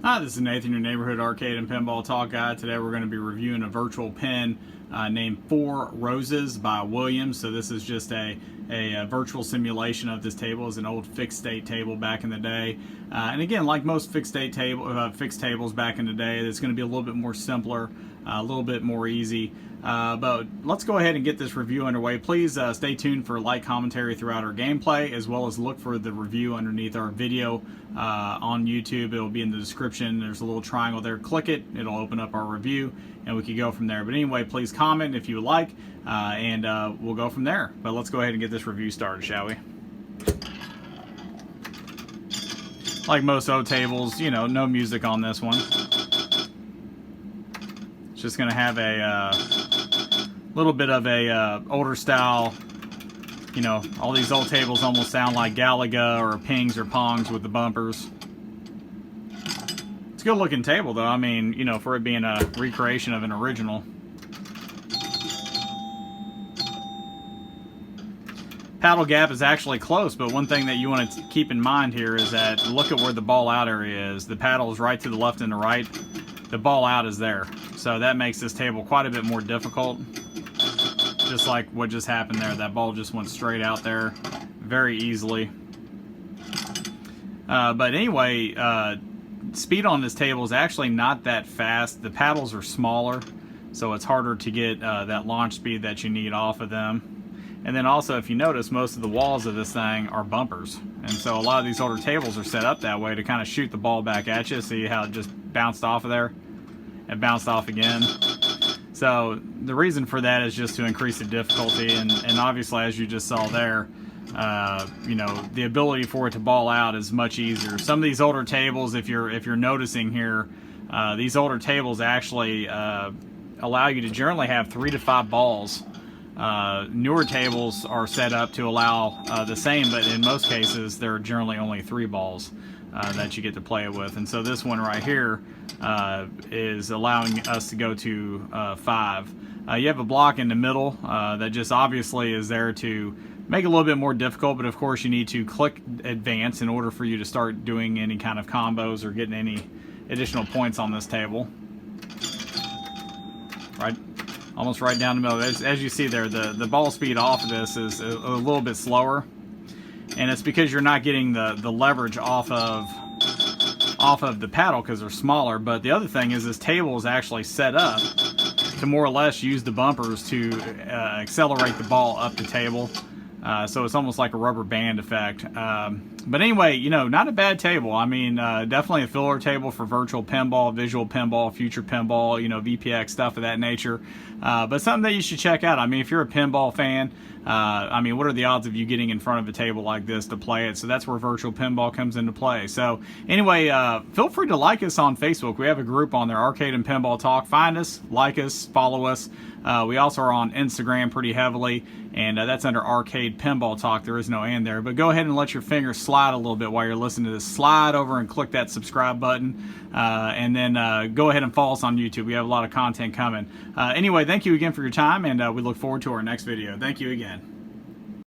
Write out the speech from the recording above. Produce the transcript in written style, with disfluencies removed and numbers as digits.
Hi, this is Nathan, your neighborhood arcade and pinball talk guy. Today we're going to be reviewing a virtual pin named Four Roses by Williams. So this is just a virtual simulation of this table. It's an old fixed state table back in the day. And again, like most fixed tables back in the day, it's going to be a little bit more simpler, a little bit more easy. But let's go ahead and get this review underway. Please stay tuned for light commentary throughout our gameplay, as well as look for the review underneath our video on YouTube. It will be in the description. There's a little triangle there. Click it. It'll open up our review, and we can go from there. But anyway, please comment if you would like, and we'll go from there. But let's go ahead and get this review started, shall we? Like most old tables, you know, no music on this one. It's just going to have a little bit of a older style, you know, all these old tables almost sound like Galaga or Pings or Pongs with the bumpers. It's a good looking table though, I mean, you know, for it being a recreation of an original. Paddle gap is actually close, but one thing that you want to keep in mind here is that look at where the ball out area is. The paddle is right to the left and the right. The ball out is there. So that makes this table quite a bit more difficult. Just like what just happened there. That ball just went straight out there very easily. But anyway, speed on this table is actually not that fast. The paddles are smaller, so it's harder to get that launch speed that you need off of them. And then also, if you notice, most of the walls of this thing are bumpers. And so a lot of these older tables are set up that way to kind of shoot the ball back at you. See how it just bounced off of there? It bounced off again. So the reason for that is just to increase the difficulty. And obviously, as you just saw there, you know, the ability for it to ball out is much easier. Some of these older tables, if you're noticing here, these older tables actually allow you to generally have 3 to 5 balls. Newer tables are set up to allow the same, but in most cases there are generally only 3 balls that you get to play with. And so this one right here is allowing us to go to 5. You have a block in the middle that just obviously is there to make it a little bit more difficult, but of course you need to click advance in order for you to start doing any kind of combos or getting any additional points on this table. Right? Almost right down the middle. As you see there, the ball speed off of this is a little bit slower, and it's because you're not getting the leverage off of the paddle because they're smaller. But the other thing is this table is actually set up to more or less use the bumpers to accelerate the ball up the table. So it's almost like a rubber band effect. But anyway, you know, not a bad table. I mean, definitely a filler table for virtual pinball, visual pinball, future pinball, you know, VPX, stuff of that nature. But something that you should check out. I mean, if you're a pinball fan, I mean, what are the odds of you getting in front of a table like this to play it? So that's where virtual pinball comes into play. So anyway, feel free to like us on Facebook. We have a group on there, Arcade and Pinball Talk. Find us, like us, follow us. We also are on Instagram pretty heavily, and that's under Arcade Pinball Talk. There is no "and" there, but go ahead and let your fingers slide a little bit while you're listening to this. Slide over and click that subscribe button, and then go ahead and follow us on YouTube. We have a lot of content coming. Anyway, thank you again for your time, and we look forward to our next video. Thank you again.